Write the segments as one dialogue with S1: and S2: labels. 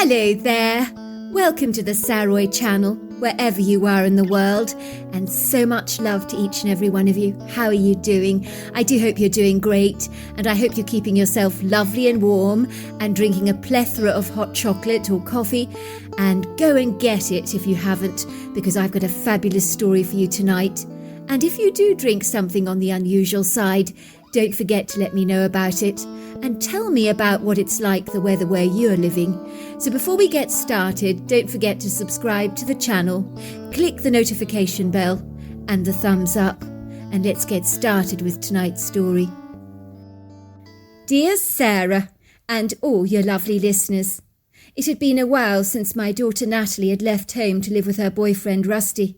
S1: Hello there! Welcome to the Saroy channel, wherever you are in the world, and so much love to each and every one of you. How are you doing? I do hope you're doing great, and I hope you're keeping yourself lovely and warm and drinking a plethora of hot chocolate or coffee, and go and get it if you haven't, because I've got a fabulous story for you tonight. And if you do drink something on the unusual side, don't forget to let me know about it and tell me about what it's like, the weather where you're living. So before we get started, don't forget to subscribe to the channel, click the notification bell and the thumbs up, and let's get started with tonight's story. Dear Sarah and all your lovely listeners, it had been a while since my daughter Natalie had left home to live with her boyfriend Rusty.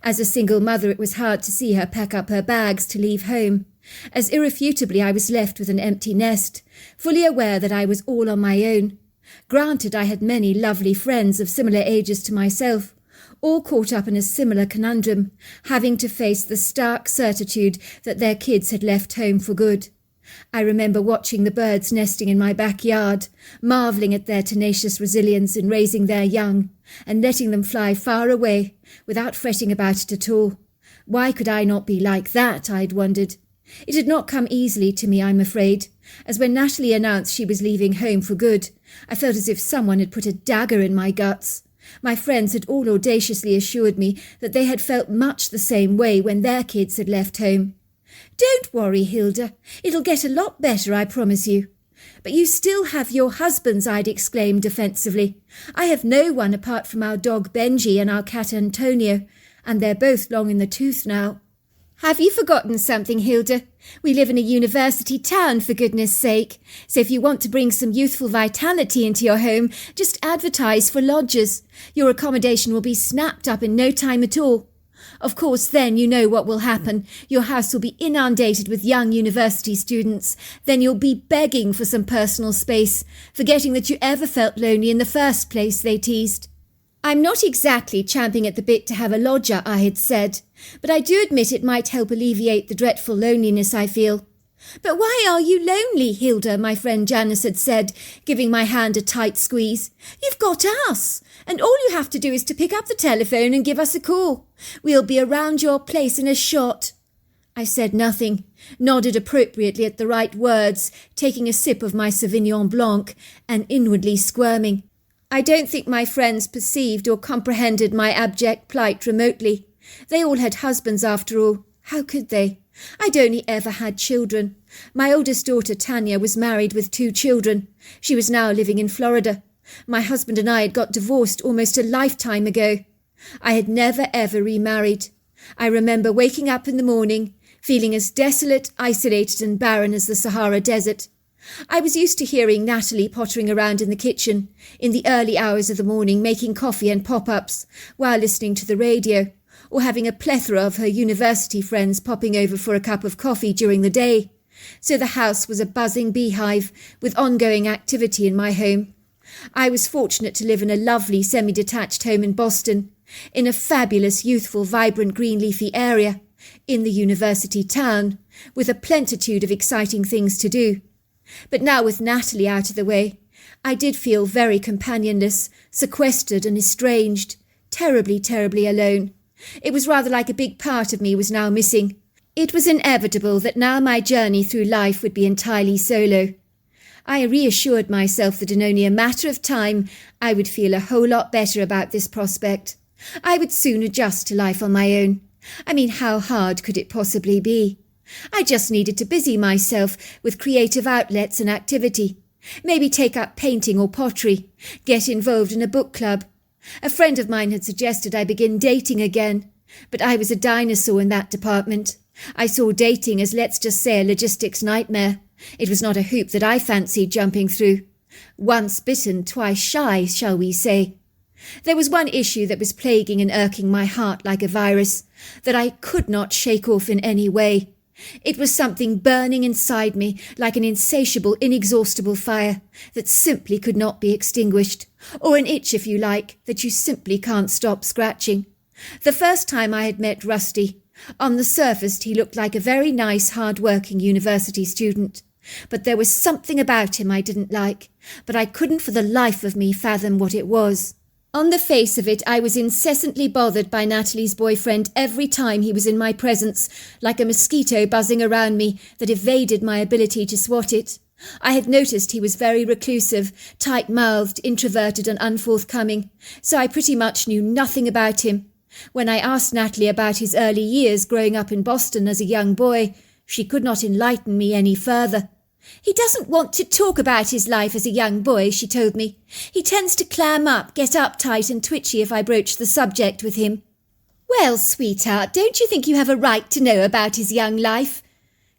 S1: As a single mother, it was hard to see her pack up her bags to leave home, as irrefutably I was left with an empty nest, fully aware that I was all on my own. Granted, I had many lovely friends of similar ages to myself, all caught up in a similar conundrum, having to face the stark certitude that their kids had left home for good. I remember watching the birds nesting in my backyard, marvelling at their tenacious resilience in raising their young, and letting them fly far away, without fretting about it at all. Why could I not be like that, I'd wondered. It had not come easily to me, I'm afraid, as when Natalie announced she was leaving home for good, I felt as if someone had put a dagger in my guts. My friends had all audaciously assured me that they had felt much the same way when their kids had left home. "Don't worry, Hilda. It'll get a lot better, I promise you." "But you still have your husbands," I'd exclaimed defensively. "I have no one apart from our dog Benji and our cat Antonio, and they're both long in the tooth now." "Have you forgotten something, Hilda? We live in a university town, for goodness sake. So if you want to bring some youthful vitality into your home, just advertise for lodgers. Your accommodation will be snapped up in no time at all. Of course, then you know what will happen. Your house will be inundated with young university students. Then you'll be begging for some personal space, forgetting that you ever felt lonely in the first place," they teased. "I'm not exactly champing at the bit to have a lodger," I had said, "but I do admit it might help alleviate the dreadful loneliness I feel." "But why are you lonely, Hilda?" my friend Janice had said, giving my hand a tight squeeze. "You've got us, and all you have to do is to pick up the telephone and give us a call. We'll be around your place in a shot." I said nothing, nodded appropriately at the right words, taking a sip of my Sauvignon Blanc, and inwardly squirming. I don't think my friends perceived or comprehended my abject plight remotely. They all had husbands after all. How could they? I'd only ever had children. My oldest daughter Tanya was married with 2 children. She was now living in Florida. My husband and I had got divorced almost a lifetime ago. I had never ever remarried. I remember waking up in the morning, feeling as desolate, isolated and barren as the Sahara Desert. I was used to hearing Natalie pottering around in the kitchen, in the early hours of the morning, making coffee and pop-ups, while listening to the radio, or having a plethora of her university friends popping over for a cup of coffee during the day. So the house was a buzzing beehive, with ongoing activity in my home. I was fortunate to live in a lovely semi-detached home in Boston, in a fabulous, youthful, vibrant, green leafy area, in the university town, with a plenitude of exciting things to do. But now with Natalie out of the way, I did feel very companionless, sequestered and estranged, terribly, terribly alone. It was rather like a big part of me was now missing. It was inevitable that now my journey through life would be entirely solo. I reassured myself that in only a matter of time I would feel a whole lot better about this prospect. I would soon adjust to life on my own. I mean, how hard could it possibly be? I just needed to busy myself with creative outlets and activity. Maybe take up painting or pottery, get involved in a book club. A friend of mine had suggested I begin dating again, but I was a dinosaur in that department. I saw dating as, let's just say, a logistics nightmare. It was not a hoop that I fancied jumping through. Once bitten, twice shy, shall we say. There was one issue that was plaguing and irking my heart like a virus, that I could not shake off in any way. It was something burning inside me like an insatiable, inexhaustible fire that simply could not be extinguished, or an itch, if you like, that you simply can't stop scratching. The first time I had met Rusty, on the surface he looked like a very nice, hard-working university student. But there was something about him I didn't like, but I couldn't for the life of me fathom what it was. On the face of it, I was incessantly bothered by Natalie's boyfriend every time he was in my presence, like a mosquito buzzing around me that evaded my ability to swat it. I had noticed he was very reclusive, tight-mouthed, introverted and unforthcoming, so I pretty much knew nothing about him. When I asked Natalie about his early years growing up in Boston as a young boy, she could not enlighten me any further. "He doesn't want to talk about his life as a young boy," she told me. "He tends to clam up, get uptight and twitchy if I broach the subject with him." "Well, sweetheart, don't you think you have a right to know about his young life?"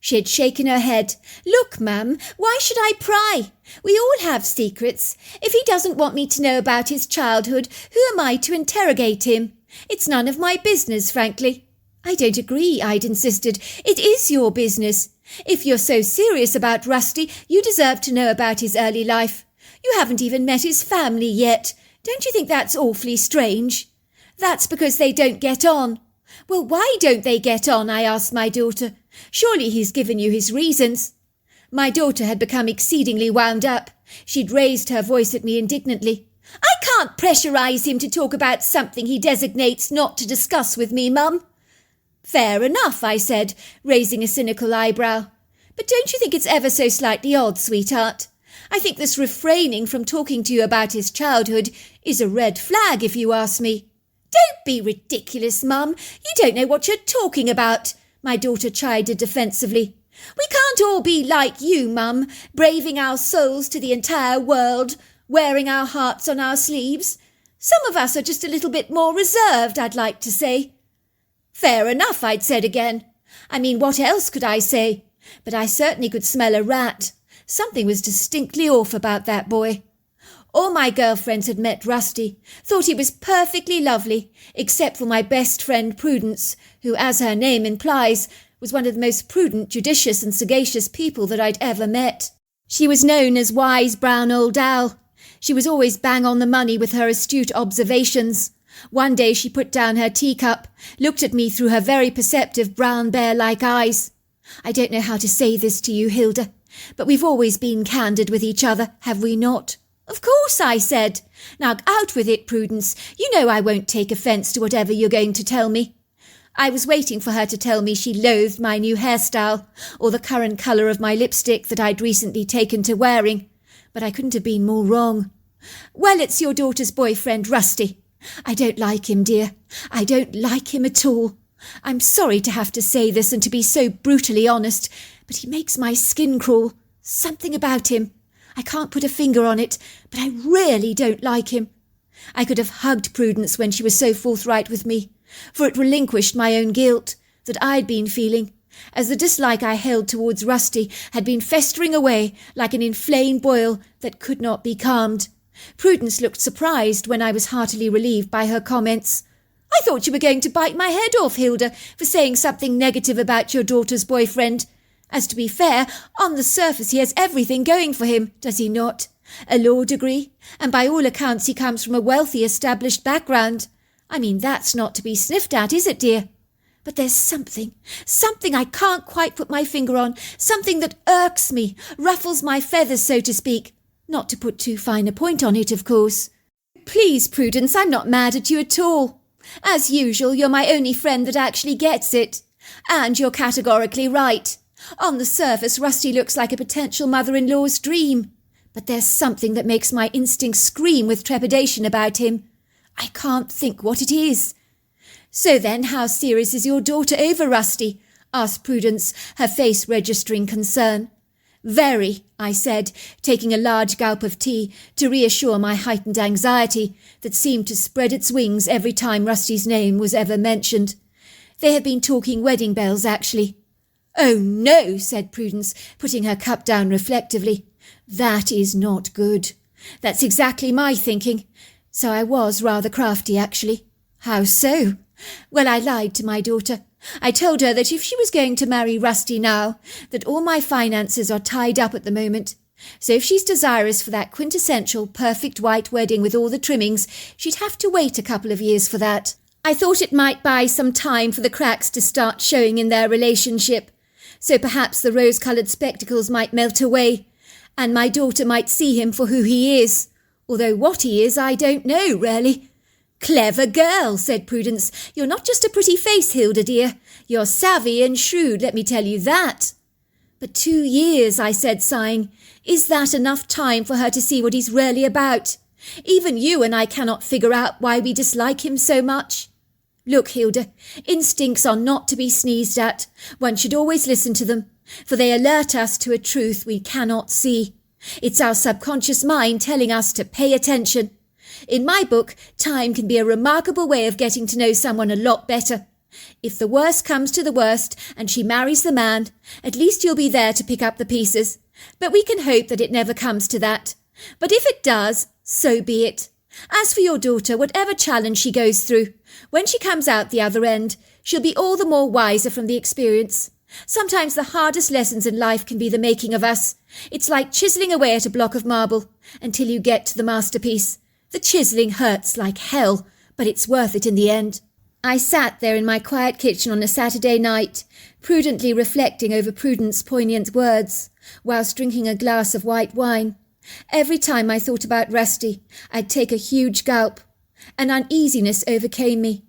S1: She had shaken her head. "Look, Mum, why should I pry? We all have secrets. If he doesn't want me to know about his childhood, who am I to interrogate him? It's none of my business, frankly." "I don't agree," I'd insisted. "It is your business. If you're so serious about Rusty, you deserve to know about his early life. You haven't even met his family yet. Don't you think that's awfully strange?" "That's because they don't get on." "Well, why don't they get on?" I asked my daughter. "Surely he's given you his reasons." My daughter had become exceedingly wound up. She'd raised her voice at me indignantly. "I can't pressurize him to talk about something he designates not to discuss with me, Mum." "Fair enough," I said, raising a cynical eyebrow. "But don't you think it's ever so slightly odd, sweetheart? I think this refraining from talking to you about his childhood is a red flag, if you ask me." "Don't be ridiculous, Mum. You don't know what you're talking about," my daughter chided defensively. "We can't all be like you, Mum, braving our souls to the entire world, wearing our hearts on our sleeves. Some of us are just a little bit more reserved, I'd like to say." "Fair enough," I'd said again. I mean, what else could I say? But I certainly could smell a rat. Something was distinctly off about that boy. All my girlfriends had met Rusty, thought he was perfectly lovely, except for my best friend Prudence, who, as her name implies, was one of the most prudent, judicious and sagacious people that I'd ever met. She was known as Wise Brown Old Owl. She was always bang on the money with her astute observations. One day she put down her teacup, looked at me through her very perceptive brown bear-like eyes. "I don't know how to say this to you, Hilda, but we've always been candid with each other, have we not?" "Of course," I said. "Now out with it, Prudence. You know I won't take offence to whatever you're going to tell me." I was waiting for her to tell me she loathed my new hairstyle, or the current colour of my lipstick that I'd recently taken to wearing, but I couldn't have been more wrong. "Well, it's your daughter's boyfriend, Rusty. I don't like him, dear. I don't like him at all. I'm sorry to have to say this and to be so brutally honest, but he makes my skin crawl. Something about him. I can't put a finger on it, but I really don't like him." I could have hugged Prudence when she was so forthright with me, for it relinquished my own guilt that I'd been feeling, as the dislike I held towards Rusty had been festering away like an inflamed boil that could not be calmed. Prudence looked surprised when I was heartily relieved by her comments. "I thought you were going to bite my head off, Hilda, for saying something negative about your daughter's boyfriend. As to be fair, on the surface he has everything going for him, does he not? A law degree, and by all accounts he comes from a wealthy, established background. I mean, that's not to be sniffed at, is it, dear? But there's something I can't quite put my finger on, something that irks me, ruffles my feathers, so to speak. Not to put too fine a point on it, of course." "Please, Prudence, I'm not mad at you at all. As usual, you're my only friend that actually gets it. And you're categorically right. On the surface, Rusty looks like a potential mother-in-law's dream. But there's something that makes my instincts scream with trepidation about him. I can't think what it is." "So then, how serious is your daughter over Rusty?" asked Prudence, her face registering concern. "Very," I said, taking a large gulp of tea to reassure my heightened anxiety that seemed to spread its wings every time Rusty's name was ever mentioned. They had been talking wedding bells, actually. "Oh, no," said Prudence, putting her cup down reflectively. "That is not good. That's exactly my thinking. So I was rather crafty, actually." "How so?" "Well, I lied to my daughter. I told her that if she was going to marry Rusty now, that all my finances are tied up at the moment. So if she's desirous for that quintessential, perfect white wedding with all the trimmings, she'd have to wait a couple of years for that. I thought it might buy some time for the cracks to start showing in their relationship. So perhaps the rose-coloured spectacles might melt away. and my daughter might see him for who he is, although what he is I don't know, really. Clever girl, said Prudence. You're not just a pretty face, Hilda, dear. You're savvy and shrewd, let me tell you that. But 2 years, I said, sighing. Is that enough time for her to see what he's really about? Even you and I cannot figure out why we dislike him so much. Look, Hilda, instincts are not to be sneezed at. One should always listen to them, for they alert us to a truth we cannot see. It's our subconscious mind telling us to pay attention. In my book, time can be a remarkable way of getting to know someone a lot better. If the worst comes to the worst and she marries the man, at least you'll be there to pick up the pieces. But we can hope that it never comes to that. But if it does, so be it. As for your daughter, whatever challenge she goes through, when she comes out the other end, she'll be all the more wiser from the experience. Sometimes the hardest lessons in life can be the making of us. It's like chiselling away at a block of marble until you get to the masterpiece. The chiselling hurts like hell, but it's worth it in the end. I sat there in my quiet kitchen on a Saturday night, prudently reflecting over Prudence's poignant words, whilst drinking a glass of white wine. Every time I thought about Rusty, I'd take a huge gulp. An uneasiness overcame me.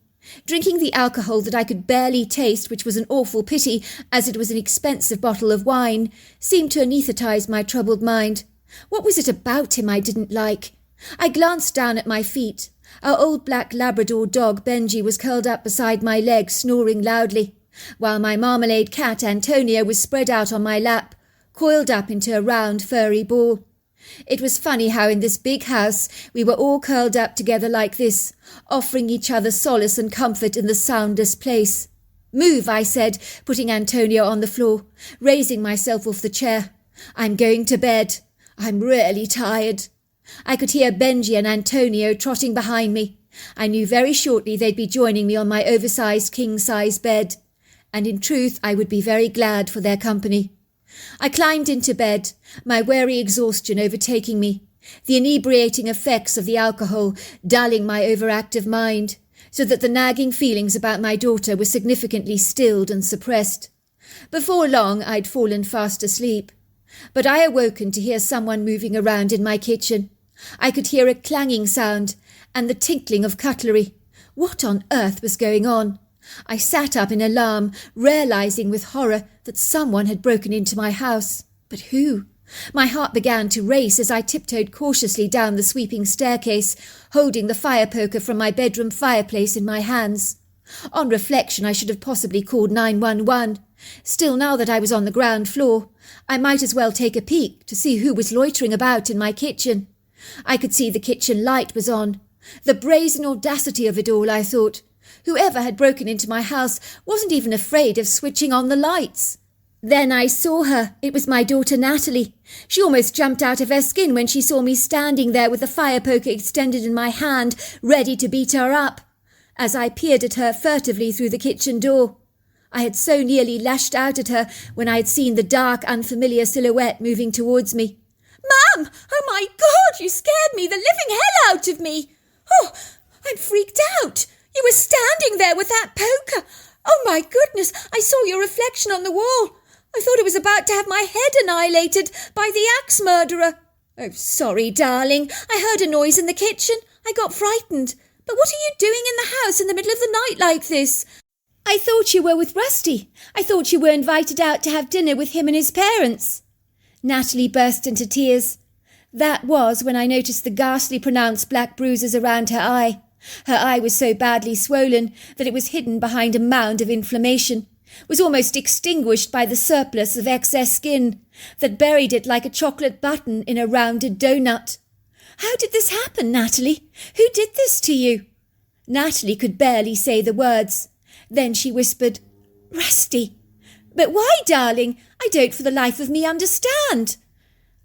S1: Drinking the alcohol that I could barely taste, which was an awful pity, as it was an expensive bottle of wine, seemed to anaesthetize my troubled mind. What was it about him I didn't like? I glanced down at my feet. Our old black Labrador dog Benji was curled up beside my leg, snoring loudly, while my marmalade cat Antonia was spread out on my lap, coiled up into a round furry ball. It was funny how in this big house we were all curled up together like this, offering each other solace and comfort in the soundless place. Move, I said, putting Antonia on the floor, raising myself off the chair. I'm going to bed. I'm really tired. I could hear Benji and Antonio trotting behind me. I knew very shortly they'd be joining me on my oversized king-size bed, and in truth I would be very glad for their company. I climbed into bed, my weary exhaustion overtaking me, the inebriating effects of the alcohol dulling my overactive mind, so that the nagging feelings about my daughter were significantly stilled and suppressed. Before long I'd fallen fast asleep, but I awoken to hear someone moving around in my kitchen. I could hear a clanging sound and the tinkling of cutlery. What on earth was going on? I sat up in alarm, realizing with horror that someone had broken into my house. But who? My heart began to race as I tiptoed cautiously down the sweeping staircase, holding the fire poker from my bedroom fireplace in my hands. On reflection, I should have possibly called 911. Still, now that I was on the ground floor, I might as well take a peek to see who was loitering about in my kitchen. I could see the kitchen light was on. The brazen audacity of it all, I thought. Whoever had broken into my house wasn't even afraid of switching on the lights. Then I saw her. It was my daughter Natalie. She almost jumped out of her skin when she saw me standing there with the fire poker extended in my hand, ready to beat her up, as I peered at her furtively through the kitchen door. I had so nearly lashed out at her when I had seen the dark, unfamiliar silhouette moving towards me. "Mum! Oh my God, you scared me, the living hell out of me! Oh, I'm freaked out! You were standing there with that poker! Oh my goodness, I saw your reflection on the wall! I thought I was about to have my head annihilated by the axe murderer. Oh, sorry, darling. I heard a noise in the kitchen. I got frightened. But what are you doing in the house in the middle of the night like this?" "I thought you were with Rusty. I thought you were invited out to have dinner with him and his parents." Natalie burst into tears. That was when I noticed the ghastly pronounced black bruises around her eye. Her eye was so badly swollen that it was hidden behind a mound of inflammation, was almost extinguished by the surplus of excess skin that buried it like a chocolate button in a rounded doughnut. "How did this happen, Natalie? Who did this to you?" Natalie could barely say the words. Then she whispered, "Rusty." "But why, darling? I don't for the life of me understand."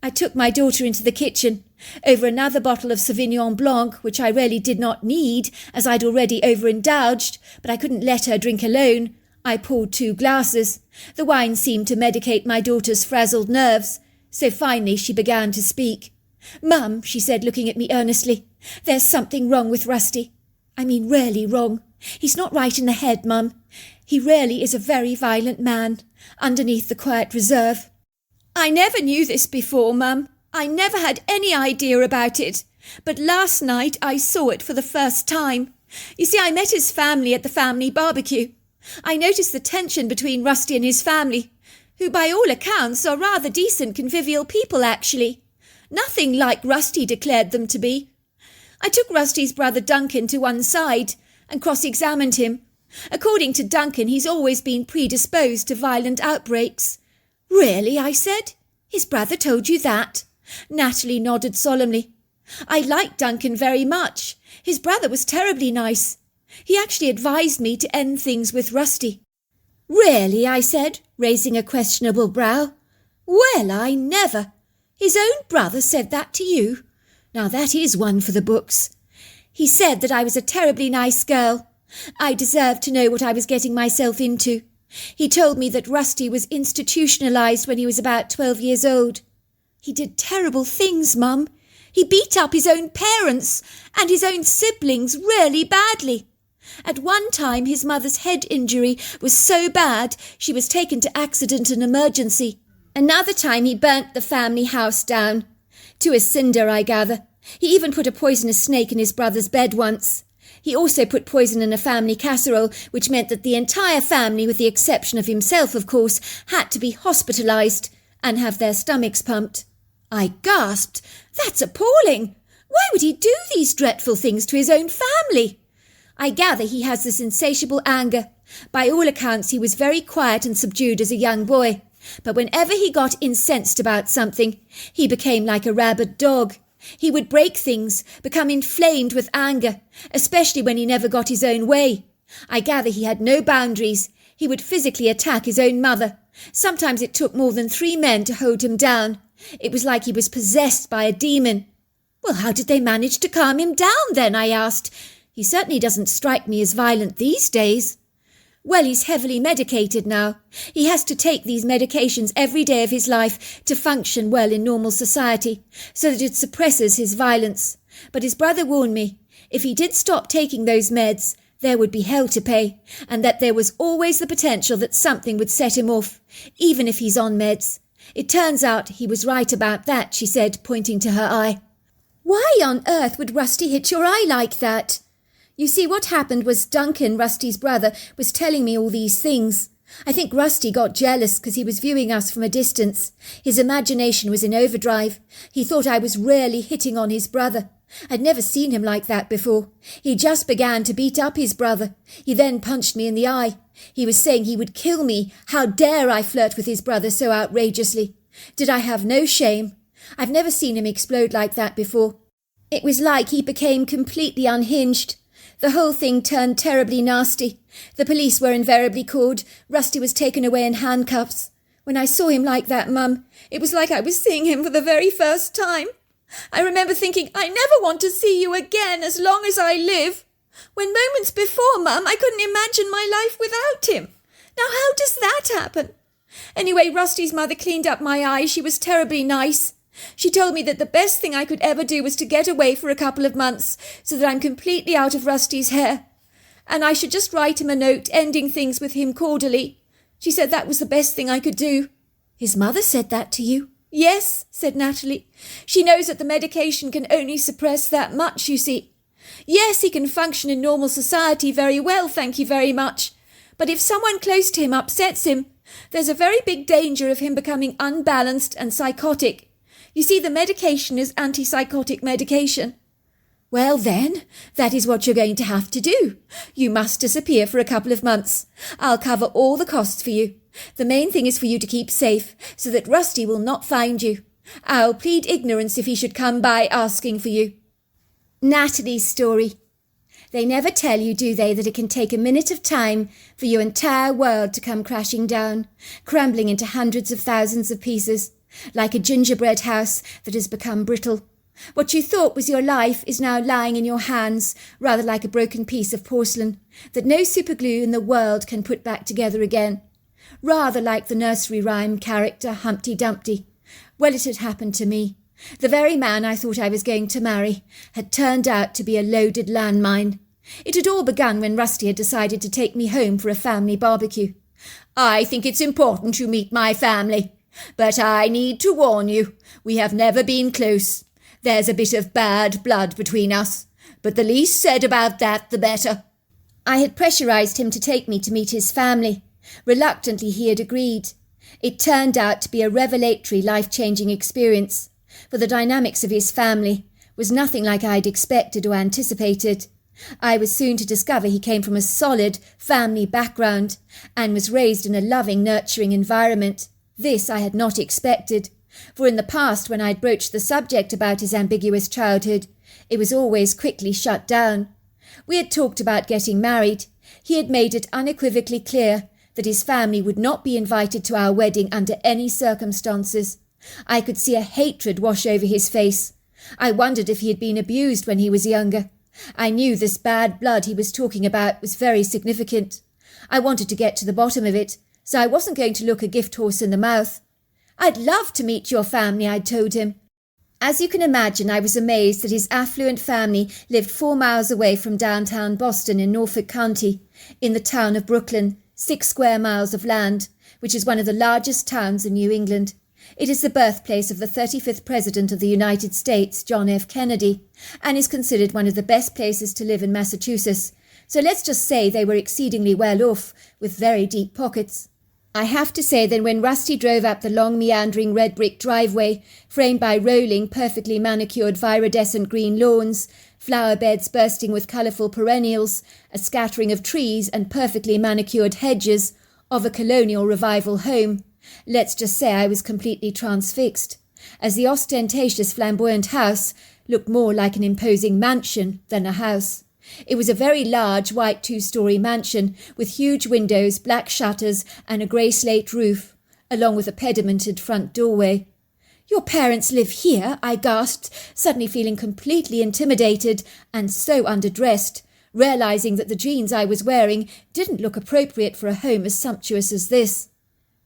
S1: I took my daughter into the kitchen. Over another bottle of Sauvignon Blanc, which I really did not need, as I'd already overindulged, but I couldn't let her drink alone, I poured 2 glasses. The wine seemed to medicate my daughter's frazzled nerves, so finally she began to speak. "Mum," she said, looking at me earnestly, "there's something wrong with Rusty. I mean really wrong. He's not right in the head, Mum. He really is a very violent man, underneath the quiet reserve." "I never knew this before, Mum." I never had any idea about it, but last night I saw it for the first time. You see, I met his family at the family barbecue. I noticed the tension between Rusty and his family, who by all accounts are rather decent, convivial people, actually. Nothing like Rusty declared them to be. I took Rusty's brother Duncan to one side and cross-examined him. According to Duncan, he's always been predisposed to violent outbreaks. Really, I said. His brother told you that? Natalie nodded solemnly. I liked Duncan very much. His brother was terribly nice. He actually advised me to end things with Rusty. Really, I said, raising a questionable brow. Well, I never. His own brother said that to you? Now that is one for the books. He said that I was a terribly nice girl. I deserved to know what I was getting myself into. He told me that Rusty was institutionalized when he was about 12 years old. He did terrible things, Mum. He beat up his own parents and his own siblings really badly. At one time, his mother's head injury was so bad she was taken to accident and emergency. Another time he burnt the family house down. To a cinder, I gather. He even put a poisonous snake in his brother's bed once. He also put poison in a family casserole, which meant that the entire family, with the exception of himself, of course, had to be hospitalized and have their stomachs pumped. I gasped. That's appalling. Why would he do these dreadful things to his own family? I gather he has this insatiable anger. By all accounts, he was very quiet and subdued as a young boy. But whenever he got incensed about something, he became like a rabid dog. He would break things, become inflamed with anger, especially when he never got his own way. I gather he had no boundaries. He would physically attack his own mother. Sometimes it took more than 3 men to hold him down. It was like he was possessed by a demon. Well, how did they manage to calm him down then, I asked. He certainly doesn't strike me as violent these days. Well, he's heavily medicated now. He has to take these medications every day of his life to function well in normal society, so that it suppresses his violence. But his brother warned me, if he did stop taking those meds, there would be hell to pay, and that there was always the potential that something would set him off, even if he's on meds. It turns out he was right about that, she said, pointing to her eye. Why on earth would Rusty hit your eye like that? You see, what happened was Duncan, Rusty's brother, was telling me all these things. I think Rusty got jealous because he was viewing us from a distance. His imagination was in overdrive. He thought I was really hitting on his brother. I'd never seen him like that before. He just began to beat up his brother. He then punched me in the eye. He was saying he would kill me. How dare I flirt with his brother so outrageously? Did I have no shame? I've never seen him explode like that before. It was like he became completely unhinged. The whole thing turned terribly nasty. The police were invariably called. Rusty was taken away in handcuffs. When I saw him like that, Mum, it was like I was seeing him for the very first time. I remember thinking, I never want to see you again as long as I live. When moments before, Mum, I couldn't imagine my life without him. Now how does that happen? Anyway, Rusty's mother cleaned up my eye. She was terribly nice. She told me that the best thing I could ever do was to get away for a couple of months so that I'm completely out of Rusty's hair. And I should just write him a note ending things with him cordially. She said that was the best thing I could do. His mother said that to you? Yes, said Natalie. She knows that the medication can only suppress that much, you see. Yes, he can function in normal society very well, thank you very much. But if someone close to him upsets him, there's a very big danger of him becoming unbalanced and psychotic. You see, the medication is antipsychotic medication. Well then, that is what you're going to have to do. You must disappear for a couple of months. I'll cover all the costs for you. The main thing is for you to keep safe, so that Rusty will not find you. I'll plead ignorance if he should come by asking for you. Natalie's story. They never tell you, do they, that it can take a minute of time for your entire world to come crashing down, crumbling into hundreds of thousands of pieces, like a gingerbread house that has become brittle. What you thought was your life is now lying in your hands, rather like a broken piece of porcelain that no superglue in the world can put back together again. Rather like the nursery rhyme character Humpty Dumpty. Well, it had happened to me. The very man I thought I was going to marry had turned out to be a loaded landmine. It had all begun when Rusty had decided to take me home for a family barbecue. I think it's important you meet my family.
S2: But I need to warn you, we have never been close. There's a bit of bad blood between us, but the least said about that, the better."
S1: I had pressurized him to take me to meet his family. Reluctantly, he had agreed. It turned out to be a revelatory, life-changing experience, for the dynamics of his family was nothing like I'd expected or anticipated. I was soon to discover he came from a solid family background and was raised in a loving, nurturing environment. This I had not expected, for in the past when I'd broached the subject about his ambiguous childhood, it was always quickly shut down. We had talked about getting married. He had made it unequivocally clear that his family would not be invited to our wedding under any circumstances. I could see a hatred wash over his face. I wondered if he had been abused when he was younger. I knew this bad blood he was talking about was very significant. I wanted to get to the bottom of it, so I wasn't going to look a gift horse in the mouth. "I'd love to meet your family," I'd told him. As you can imagine, I was amazed that his affluent family lived 4 miles away from downtown Boston in Norfolk County, in the town of Brooklyn, 6 square miles of land, which is one of the largest towns in New England. It is the birthplace of the 35th President of the United States, John F. Kennedy, and is considered one of the best places to live in Massachusetts, so let's just say they were exceedingly well off, with very deep pockets. I have to say that when Rusty drove up the long meandering red brick driveway, framed by rolling, perfectly manicured viridescent green lawns, flower beds bursting with colourful perennials, a scattering of trees and perfectly manicured hedges of a colonial revival home, let's just say I was completely transfixed, as the ostentatious flamboyant house looked more like an imposing mansion than a house. It was a very large white 2-story mansion with huge windows, black shutters and a grey slate roof, along with a pedimented front doorway. "Your parents live here?" I gasped, suddenly feeling completely intimidated and so underdressed, realising that the jeans I was wearing didn't look appropriate for a home as sumptuous as this.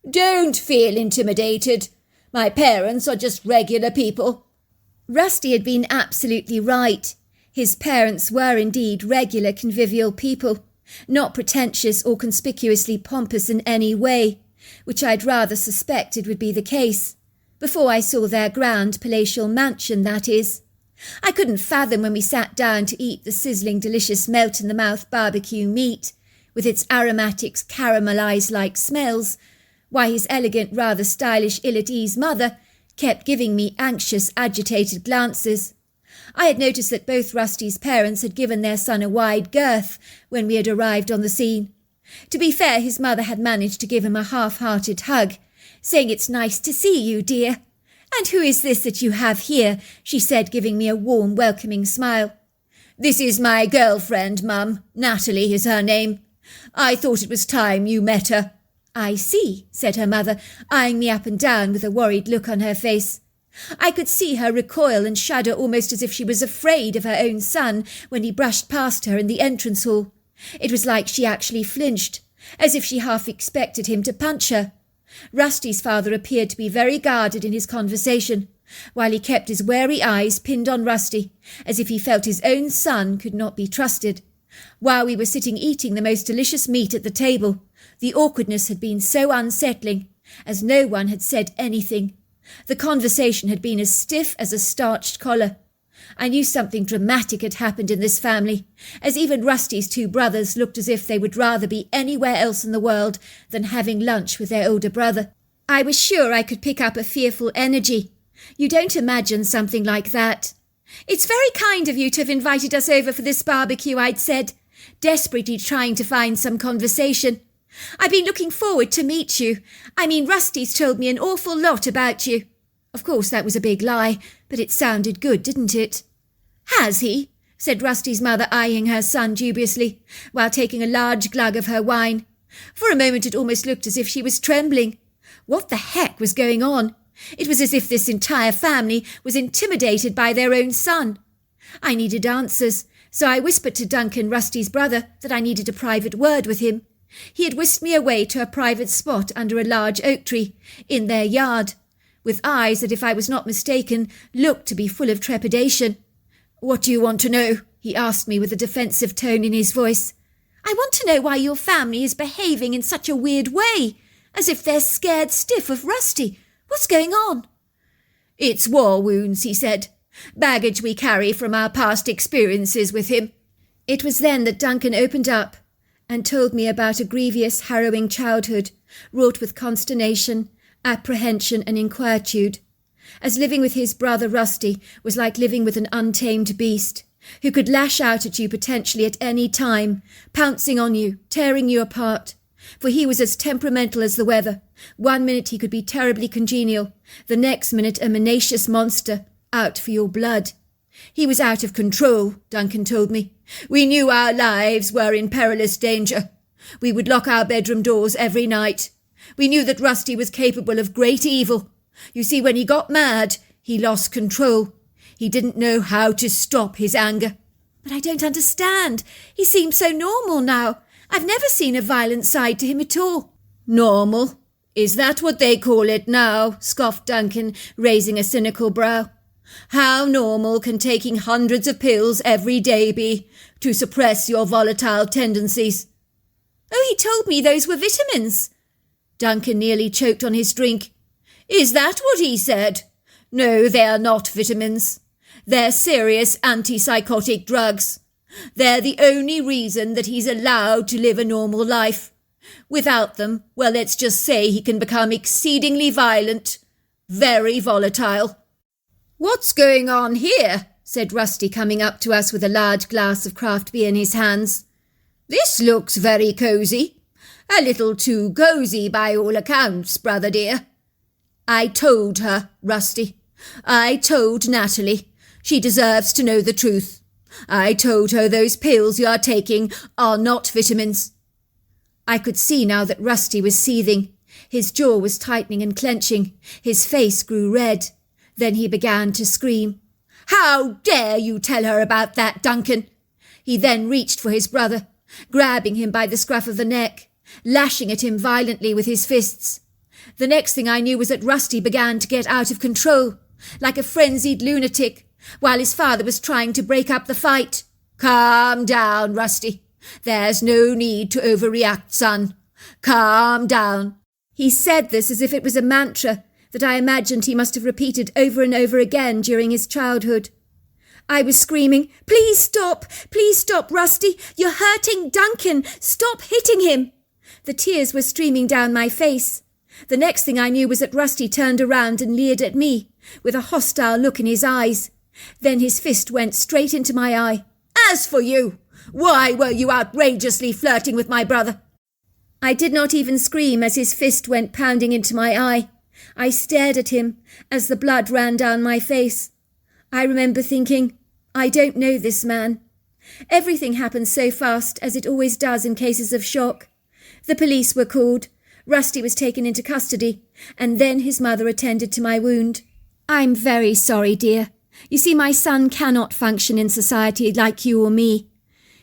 S2: "Don't feel intimidated. My parents are just regular people."
S1: Rusty had been absolutely right. His parents were indeed regular convivial people, not pretentious or conspicuously pompous in any way, which I'd rather suspected would be the case, before I saw their grand palatial mansion, that is. I couldn't fathom when we sat down to eat the sizzling delicious melt-in-the-mouth barbecue meat, with its aromatics caramelised-like smells, why his elegant, rather stylish, ill-at-ease mother kept giving me anxious, agitated glances. I had noticed that both Rusty's parents had given their son a wide berth when we had arrived on the scene. To be fair, his mother had managed to give him a half-hearted hug, saying, "It's nice to see you, dear." "And who is this that you have here?" she said, giving me a warm, welcoming smile.
S2: "This is my girlfriend, Mum. Natalie is her name. I thought it was time you met her."
S1: "I see," said her mother, eyeing me up and down with a worried look on her face. I could see her recoil and shudder almost as if she was afraid of her own son when he brushed past her in the entrance hall. It was like she actually flinched, as if she half expected him to punch her. Rusty's father appeared to be very guarded in his conversation, while he kept his wary eyes pinned on Rusty, as if he felt his own son could not be trusted. While we were sitting eating the most delicious meat at the table, the awkwardness had been so unsettling, as no one had said anything. The conversation had been as stiff as a starched collar. I knew something dramatic had happened in this family, as even Rusty's 2 brothers looked as if they would rather be anywhere else in the world than having lunch with their older brother. I was sure I could pick up a fearful energy. You don't imagine something like that. "It's very kind of you to have invited us over for this barbecue," I'd said, desperately trying to find some conversation. "I've been looking forward to meet you. Rusty's told me an awful lot about you." Of course, that was a big lie, but it sounded good, didn't it? "Has he?" said Rusty's mother, eyeing her son dubiously, while taking a large glug of her wine. For a moment it almost looked as if she was trembling. What the heck was going on? It was as if this entire family was intimidated by their own son. I needed answers, so I whispered to Duncan, Rusty's brother, that I needed a private word with him. He had whisked me away to a private spot under a large oak tree, in their yard, with eyes that, if I was not mistaken, looked to be full of trepidation. "What do you want to know?" he asked me with a defensive tone in his voice. "I want to know why your family is behaving in such a weird way, as if they're scared stiff of Rusty.
S2: What's going on? It's war wounds, he said. Baggage we carry from our past experiences with him.
S1: It was then that Duncan opened up and told me about a grievous, harrowing childhood, wrought with consternation, apprehension and inquietude, as living with his brother Rusty was like living with an untamed beast, who could lash out at you potentially at any time, pouncing on you, tearing you apart. For he was as temperamental as the weather. One minute he could be terribly congenial, the next minute a menacious monster, out for your blood.
S2: He was out of control, Duncan told me. We knew our lives were in perilous danger. We would lock our bedroom doors every night. We knew that Rusty was capable of great evil. You see, when he got mad, he lost control. He didn't know how to stop his anger.
S1: But I don't understand. He seems so normal now. I've never seen a violent side to him at all.
S2: Normal? Is that what they call it now? Scoffed Duncan, raising a cynical brow. How normal can taking hundreds of pills every day be to suppress your volatile tendencies?
S1: Oh, he told me those were vitamins.
S2: Duncan nearly choked on his drink. Is that what he said? No, they are not vitamins. They're serious antipsychotic drugs. They're the only reason that he's allowed to live a normal life. Without them, well, let's just say he can become exceedingly violent, very volatile.
S1: What's going on here? Said Rusty, coming up to us with a large glass of craft beer in his hands.
S2: This looks very cosy. A little too cosy by all accounts, brother dear. I told her, Rusty. I told Natalie. She deserves to know the truth. I told her those pills you are taking are not vitamins.
S1: I could see now that Rusty was seething. His jaw was tightening and clenching. His face grew red. Then he began to scream.
S2: How dare you tell her about that, Duncan?
S1: He then reached for his brother, grabbing him by the scruff of the neck, lashing at him violently with his fists. The next thing I knew was that Rusty began to get out of control, like a frenzied lunatic, while his father was trying to break up the fight.
S2: Calm down, Rusty. There's no need to overreact, son. Calm down.
S1: He said this as if it was a mantra that I imagined he must have repeated over and over again during his childhood. I was screaming, Please stop, Rusty. You're hurting Duncan. Stop hitting him. The tears were streaming down my face. The next thing I knew was that Rusty turned around and leered at me, with a hostile look in his eyes. Then his fist went straight into my eye.
S2: As for you, why were you outrageously flirting with my brother?
S1: I did not even scream as his fist went pounding into my eye. I stared at him as the blood ran down my face. I remember thinking, I don't know this man. Everything happened so fast, as it always does in cases of shock. The police were called. Rusty was taken into custody, and then his mother attended to my wound. I'm very sorry, dear. You see, my son cannot function in society like you or me.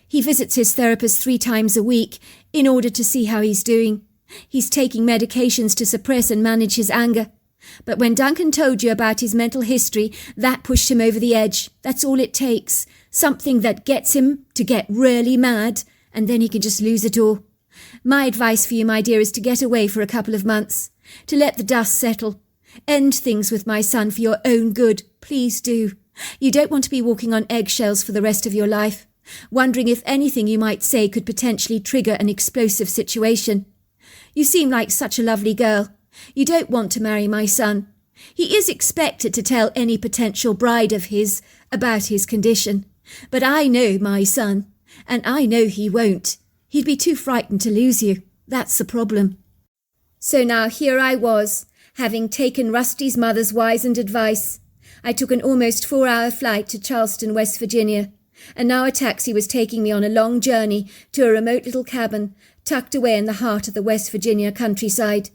S1: He visits his therapist 3 times a week in order to see how he's doing. He's taking medications to suppress and manage his anger. But when Duncan told you about his mental history, that pushed him over the edge. That's all it takes. Something that gets him to get really mad, and then he can just lose it all. My advice for you, my dear, is to get away for a couple of months, to let the dust settle. End things with my son for your own good. Please do. You don't want to be walking on eggshells for the rest of your life, wondering if anything you might say could potentially trigger an explosive situation. You seem like such a lovely girl. You don't want to marry my son. He is expected to tell any potential bride of his about his condition. But I know my son, and I know he won't. He'd be too frightened to lose you. That's the problem. So now here I was, having taken Rusty's mother's wizened advice. I took an almost 4-hour flight to Charleston, West Virginia, and now a taxi was taking me on a long journey to a remote little cabin tucked away in the heart of the West Virginia countryside.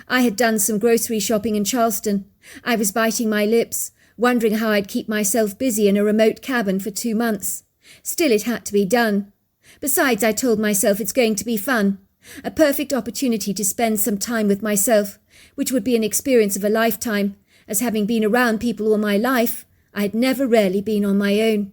S1: I had done some grocery shopping in Charleston. I was biting my lips, wondering how I'd keep myself busy in a remote cabin for 2 months. Still, it had to be done. Besides, I told myself it's going to be fun, a perfect opportunity to spend some time with myself, which would be an experience of a lifetime, as having been around people all my life, I had never really been on my own.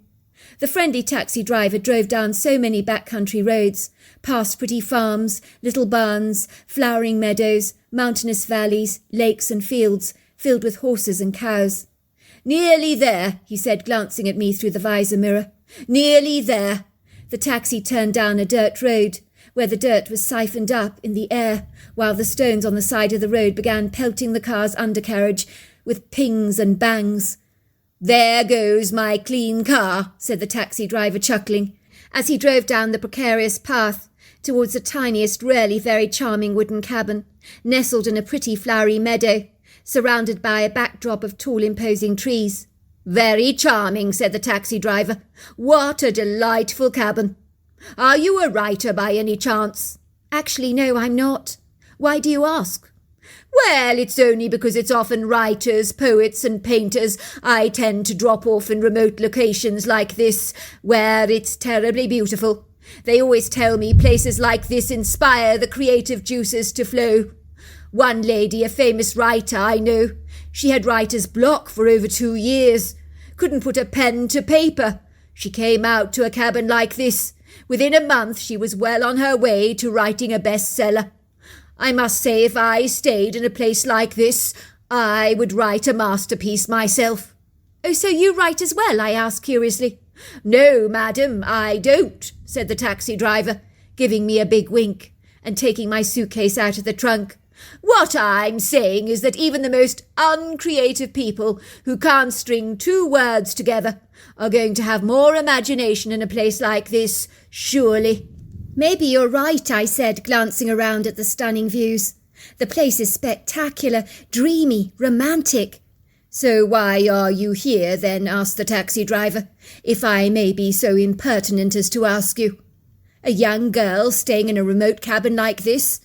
S1: The friendly taxi driver drove down so many backcountry roads, past pretty farms, little barns, flowering meadows, mountainous valleys, lakes and fields, filled with horses and cows.
S2: "Nearly there," he said, glancing at me through the visor mirror. "Nearly there."
S1: The taxi turned down a dirt road, where the dirt was siphoned up in the air, while the stones on the side of the road began pelting the car's undercarriage with pings and bangs.
S2: "There goes my clean car," said the taxi driver, chuckling,
S1: as he drove down the precarious path towards the tiniest, really very charming wooden cabin, nestled in a pretty flowery meadow, surrounded by a backdrop of tall, imposing trees.
S2: "Very charming," said the taxi driver. "What a delightful cabin. Are you a writer by any chance?"
S1: "Actually, no, I'm not. Why do you ask?"
S2: "Well, it's only because it's often writers, poets and painters I tend to drop off in remote locations like this, where it's terribly beautiful. They always tell me places like this inspire the creative juices to flow. One lady, a famous writer I know, she had writer's block for over 2 years. Couldn't put a pen to paper. She came out to a cabin like this. Within a month she was well on her way to writing a bestseller. I must say, if I stayed in a place like this, I would write a masterpiece myself."
S1: "Oh, so you write as well?" I asked curiously.
S2: "No, madam, I don't," said the taxi driver, giving me a big wink and taking my suitcase out of the trunk. "What I'm saying is that even the most uncreative people who can't string 2 words together are going to have more imagination in a place like this, surely."
S1: "Maybe you're right," I said, glancing around at the stunning views. "The place is spectacular, dreamy, romantic."
S2: "So why are you here, then?" asked the taxi driver, "if I may be so impertinent as to ask you. A young girl staying in a remote cabin like this?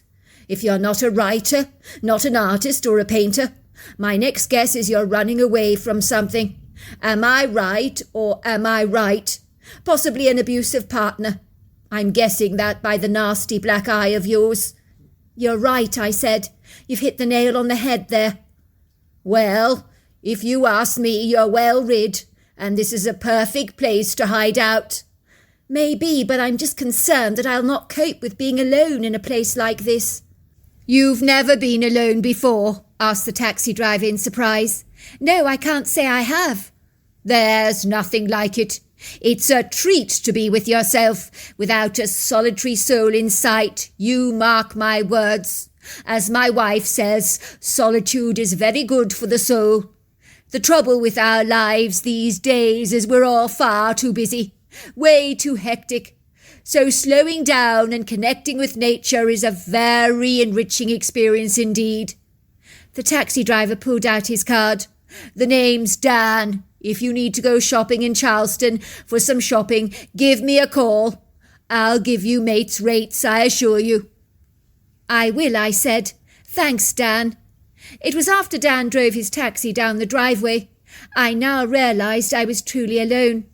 S2: If you're not a writer, not an artist or a painter, my next guess is you're running away from something. Am I right, or am I right? Possibly an abusive partner. I'm guessing that by the nasty black eye of yours."
S1: "You're right," I said. "You've hit the nail on the head there."
S2: "Well, if you ask me, you're well rid, and this is a perfect place to hide out."
S1: "Maybe, but I'm just concerned that I'll not cope with being alone in a place like this."
S2: "You've never been alone before?" asked the taxi driver in surprise.
S1: "No, I can't say I have."
S2: "There's nothing like it. It's a treat to be with yourself, without a solitary soul in sight, you mark my words. As my wife says, solitude is very good for the soul. The trouble with our lives these days is we're all far too busy, way too hectic. So slowing down and connecting with nature is a very enriching experience indeed."
S1: The taxi driver pulled out his card.
S2: "The name's Dan. If you need to go shopping in Charleston for some shopping, give me a call. I'll give you mates' rates, I assure you."
S1: "I will," I said. "Thanks, Dan." It was after Dan drove his taxi down the driveway. I now realised I was truly alone.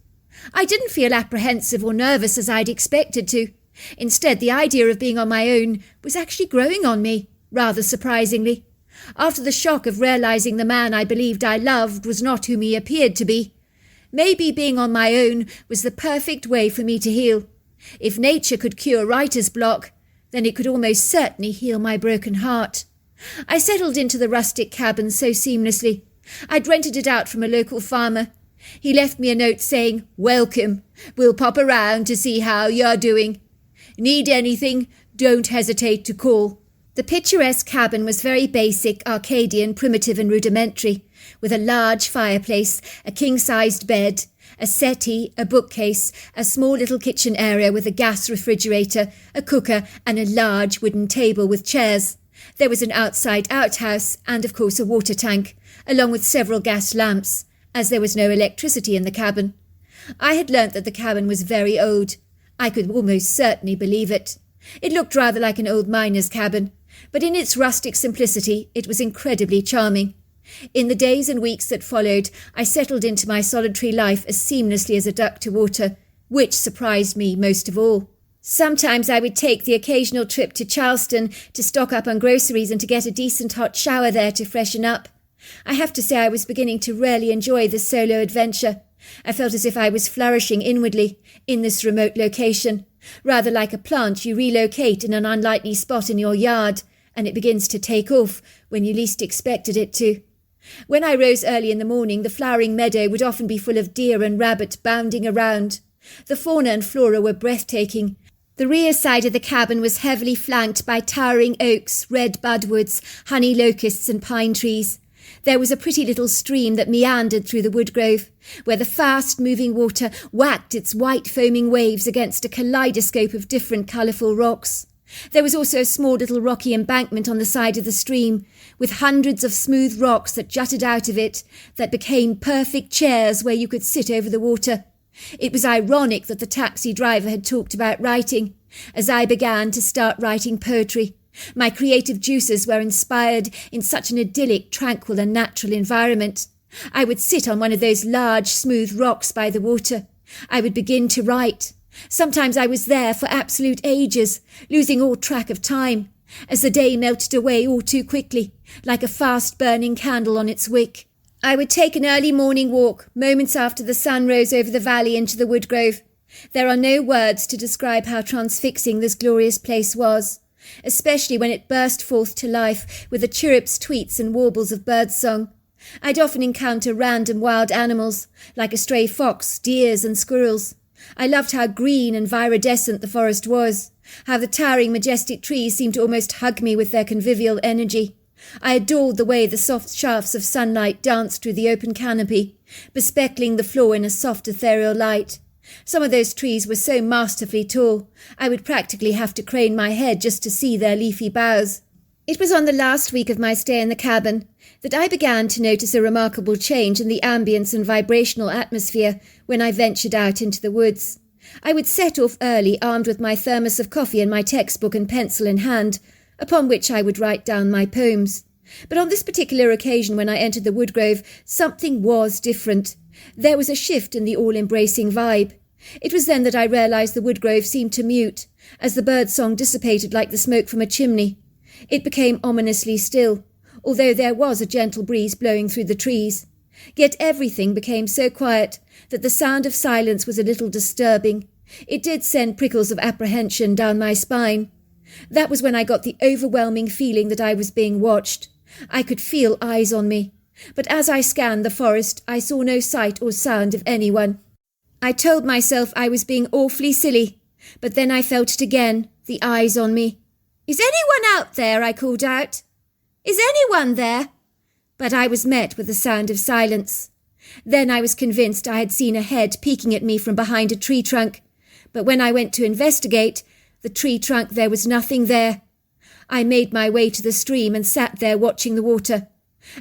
S1: I didn't feel apprehensive or nervous as I'd expected to. Instead, the idea of being on my own was actually growing on me, rather surprisingly. After the shock of realising the man I believed I loved was not whom he appeared to be, maybe being on my own was the perfect way for me to heal. If nature could cure writer's block, then it could almost certainly heal my broken heart. I settled into the rustic cabin so seamlessly. I'd rented it out from a local farmer. He left me a note saying, "Welcome. We'll pop around to see how you're doing. Need anything, don't hesitate to call." The picturesque cabin was very basic, Arcadian, primitive and rudimentary, with a large fireplace, a king-sized bed, a settee, a bookcase, a small little kitchen area with a gas refrigerator, a cooker and a large wooden table with chairs. There was an outside outhouse and, of course, a water tank, along with several gas lamps, as there was no electricity in the cabin. I had learnt that the cabin was very old. I could almost certainly believe it. It looked rather like an old miner's cabin, but in its rustic simplicity it was incredibly charming. In the days and weeks that followed, I settled into my solitary life as seamlessly as a duck to water, which surprised me most of all. Sometimes I would take the occasional trip to Charleston to stock up on groceries and to get a decent hot shower there to freshen up. I have to say I was beginning to really enjoy this solo adventure. I felt as if I was flourishing inwardly in this remote location, rather like a plant you relocate in an unlikely spot in your yard, and it begins to take off when you least expected it to. When I rose early in the morning, the flowering meadow would often be full of deer and rabbit bounding around. The fauna and flora were breathtaking. The rear side of the cabin was heavily flanked by towering oaks, red budwoods, honey locusts and pine trees. There was a pretty little stream that meandered through the woodgrove, where the fast-moving water whacked its white foaming waves against a kaleidoscope of different colourful rocks. There was also a small little rocky embankment on the side of the stream, with hundreds of smooth rocks that jutted out of it, that became perfect chairs where you could sit over the water. It was ironic that the taxi driver had talked about writing, as I began to start writing poetry. My creative juices were inspired in such an idyllic, tranquil and natural environment. I would sit on one of those large, smooth rocks by the water. I would begin to write. Sometimes I was there for absolute ages, losing all track of time, as the day melted away all too quickly, like a fast-burning candle on its wick. I would take an early morning walk, moments after the sun rose over the valley into the woodgrove. There are no words to describe how transfixing this glorious place was, especially when it burst forth to life with the chirrups, tweets and warbles of birdsong. I'd often encounter random wild animals, like a stray fox, deers and squirrels. I loved how green and viridescent the forest was, how the towering majestic trees seemed to almost hug me with their convivial energy. I adored the way the soft shafts of sunlight danced through the open canopy, bespeckling the floor in a soft ethereal light. Some of those trees were so masterfully tall, I would practically have to crane my head just to see their leafy boughs. It was on the last week of my stay in the cabin that I began to notice a remarkable change in the ambience and vibrational atmosphere when I ventured out into the woods. I would set off early, armed with my thermos of coffee and my textbook and pencil in hand, upon which I would write down my poems. But on this particular occasion when I entered the woodgrove, something was different. There was a shift in the all-embracing vibe. It was then that I realised the woodgrove seemed to mute, as the birdsong dissipated like the smoke from a chimney. It became ominously still, although there was a gentle breeze blowing through the trees. Yet everything became so quiet that the sound of silence was a little disturbing. It did send prickles of apprehension down my spine. That was when I got the overwhelming feeling that I was being watched. I could feel eyes on me. But as I scanned the forest, I saw no sight or sound of anyone. I told myself I was being awfully silly, but then I felt it again, the eyes on me. "Is anyone out there?" I called out. "Is anyone there?" But I was met with the sound of silence. Then I was convinced I had seen a head peeking at me from behind a tree trunk, but when I went to investigate, the tree trunk, there was nothing there. I made my way to the stream and sat there watching the water.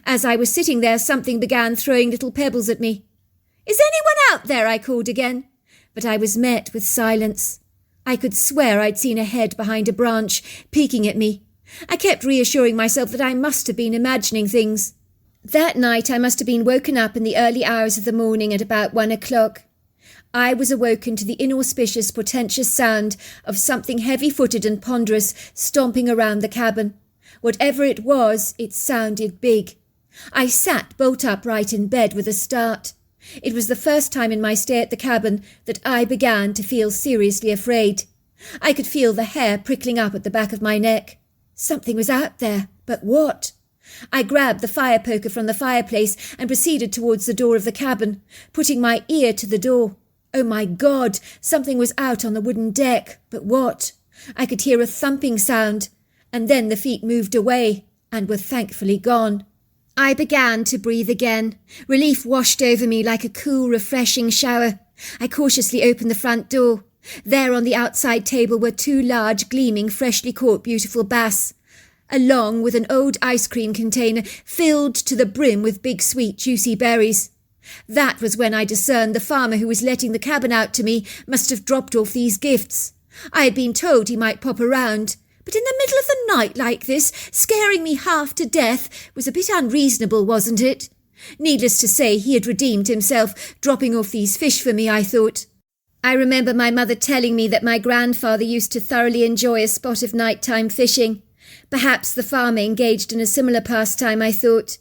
S1: As I was sitting there, something began throwing little pebbles at me. "Is anyone out there?" I called again, but I was met with silence. I could swear I'd seen a head behind a branch, peeking at me. I kept reassuring myself that I must have been imagining things. That night I must have been woken up in the early hours of the morning at about 1 o'clock. I was awoken to the inauspicious, portentous sound of something heavy-footed and ponderous stomping around the cabin. Whatever it was, it sounded big. I sat bolt upright in bed with a start. It was the first time in my stay at the cabin that I began to feel seriously afraid. I could feel the hair prickling up at the back of my neck. Something was out there, but what? I grabbed the fire poker from the fireplace and proceeded towards the door of the cabin, putting my ear to the door. Oh my God, something was out on the wooden deck, but what? I could hear a thumping sound, and then the feet moved away and were thankfully gone. I began to breathe again. Relief washed over me like a cool, refreshing shower. I cautiously opened the front door. There on the outside table were 2 large, gleaming, freshly caught beautiful bass, along with an old ice cream container filled to the brim with big, sweet, juicy berries. That was when I discerned the farmer who was letting the cabin out to me must have dropped off these gifts. I had been told he might pop around, but in the middle of the night like this, scaring me half to death, was a bit unreasonable, wasn't it? Needless to say, he had redeemed himself, dropping off these fish for me, I thought. I remember my mother telling me that my grandfather used to thoroughly enjoy a spot of nighttime fishing. Perhaps the farmer engaged in a similar pastime, I thought.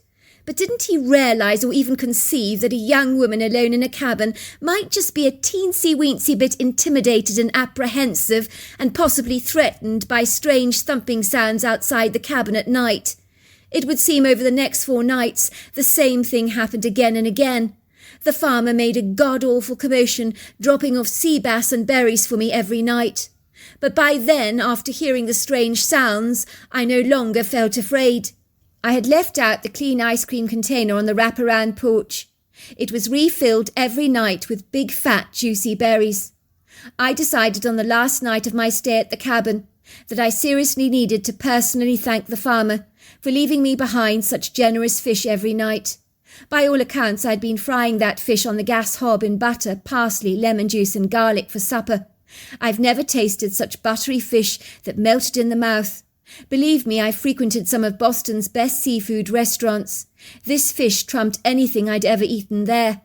S1: But didn't he realise or even conceive that a young woman alone in a cabin might just be a teensy-weensy bit intimidated and apprehensive and possibly threatened by strange thumping sounds outside the cabin at night? It would seem over the next 4 nights the same thing happened again and again. The farmer made a god-awful commotion, dropping off sea bass and berries for me every night. But by then, after hearing the strange sounds, I no longer felt afraid. I had left out the clean ice cream container on the wraparound porch. It was refilled every night with big fat juicy berries. I decided on the last night of my stay at the cabin that I seriously needed to personally thank the farmer for leaving me behind such generous fish every night. By all accounts, I'd been frying that fish on the gas hob in butter, parsley, lemon juice and garlic for supper. I've never tasted such buttery fish that melted in the mouth. Believe me, I frequented some of Boston's best seafood restaurants. This fish trumped anything I'd ever eaten there.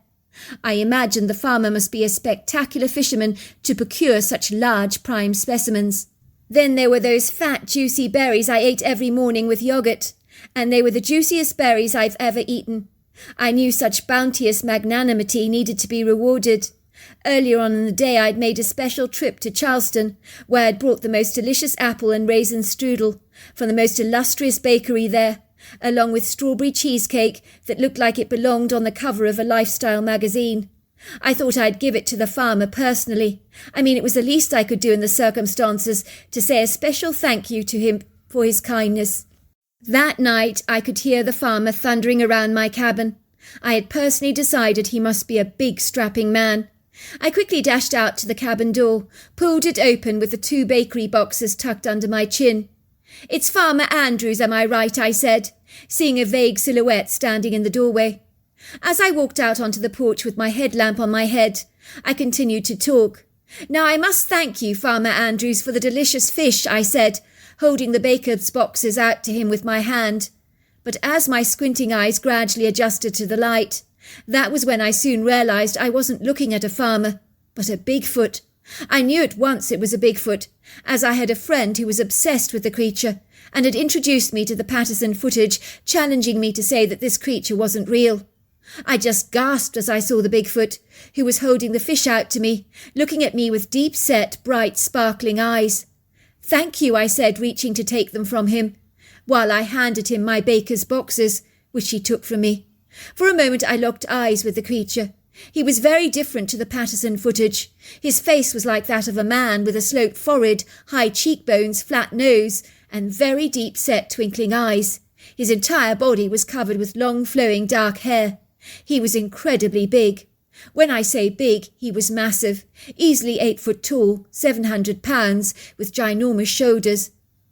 S1: I imagine the farmer must be a spectacular fisherman to procure such large prime specimens. Then there were those fat, juicy berries I ate every morning with yogurt, and they were the juiciest berries I've ever eaten. I knew such bounteous magnanimity needed to be rewarded. Earlier on in the day I'd made a special trip to Charleston, where I'd brought the most delicious apple and raisin strudel from the most illustrious bakery there, along with strawberry cheesecake that looked like it belonged on the cover of a lifestyle magazine. I thought I'd give it to the farmer personally. It was the least I could do in the circumstances to say a special thank you to him for his kindness. That night I could hear the farmer thundering around my cabin. I had personally decided he must be a big strapping man. I quickly dashed out to the cabin door, pulled it open with the 2 bakery boxes tucked under my chin. "It's Farmer Andrews, am I right?" I said, seeing a vague silhouette standing in the doorway. As I walked out onto the porch with my headlamp on my head, I continued to talk. "Now I must thank you, Farmer Andrews, for the delicious fish," I said, holding the baker's boxes out to him with my hand. But as my squinting eyes gradually adjusted to the light, that was when I soon realized I wasn't looking at a farmer, but a Bigfoot. I knew at once it was a Bigfoot, as I had a friend who was obsessed with the creature and had introduced me to the Patterson footage, challenging me to say that this creature wasn't real. I just gasped as I saw the Bigfoot, who was holding the fish out to me, looking at me with deep-set, bright, sparkling eyes. "Thank you," I said, reaching to take them from him, while I handed him my baker's boxes, which he took from me. For a moment I locked eyes with the creature. He was very different to the Patterson footage. His face was like that of a man, with a sloped forehead, high cheekbones, flat nose, and very deep-set, twinkling eyes. His entire body was covered with long, flowing, dark hair. He was incredibly big. When I say big, he was massive, easily 8 foot tall, 700 pounds, with ginormous shoulders.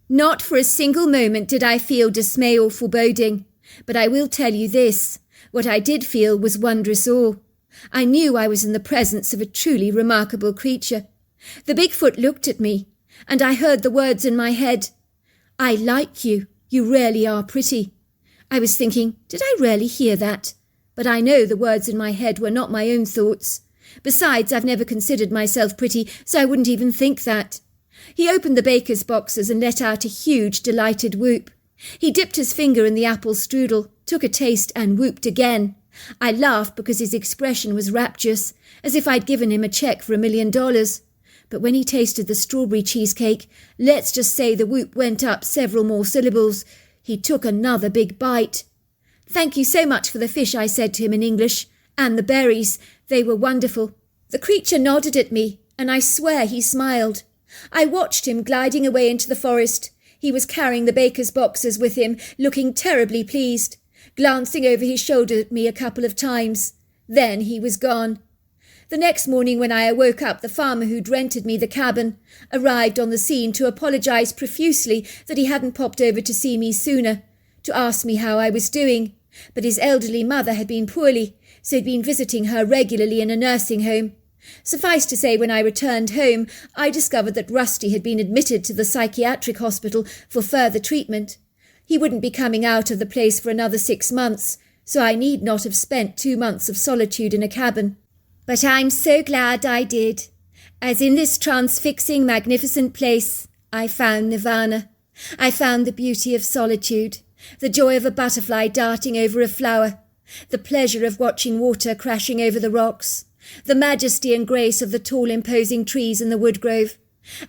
S1: Not for a single moment did I feel dismay or foreboding, but I will tell you this. What I did feel was wondrous awe. I knew I was in the presence of a truly remarkable creature. The Bigfoot looked at me, and I heard the words in my head. "I like you. You really are pretty." I was thinking, did I really hear that? But I know the words in my head were not my own thoughts. Besides, I've never considered myself pretty, so I wouldn't even think that. He opened the baker's boxes and let out a huge, delighted whoop. He dipped his finger in the apple strudel, took a taste, and whooped again. I laughed because his expression was rapturous, as if I'd given him a cheque for $1 million. But when he tasted the strawberry cheesecake, let's just say the whoop went up several more syllables. He took another big bite. "Thank you so much for the fish," I said to him in English, "and the berries. They were wonderful." The creature nodded at me, and I swear he smiled. I watched him gliding away into the forest. He was carrying the baker's boxes with him, looking terribly pleased, glancing over his shoulder at me a couple of times. Then he was gone. The next morning when I awoke up, the farmer who'd rented me the cabin arrived on the scene to apologise profusely that he hadn't popped over to see me sooner, to ask me how I was doing. But his elderly mother had been poorly, so he'd been visiting her regularly in a nursing home. Suffice to say, when I returned home, I discovered that Rusty had been admitted to the psychiatric hospital for further treatment. He wouldn't be coming out of the place for another 6 months, so I need not have spent 2 months of solitude in a cabin. But I'm so glad I did, as in this transfixing, magnificent place, I found nirvana. I found the beauty of solitude, the joy of a butterfly darting over a flower, the pleasure of watching water crashing over the rocks, the majesty and grace of the tall imposing trees in the wood grove,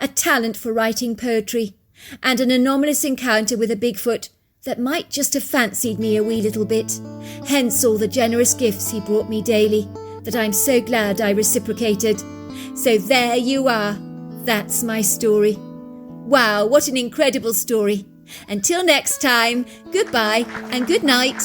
S1: a talent for writing poetry, and an anomalous encounter with a Bigfoot that might just have fancied me a wee little bit, hence all the generous gifts he brought me daily, that I'm so glad I reciprocated. So there you are. That's my story.
S2: Wow, what an incredible story. Until next time, goodbye and good night.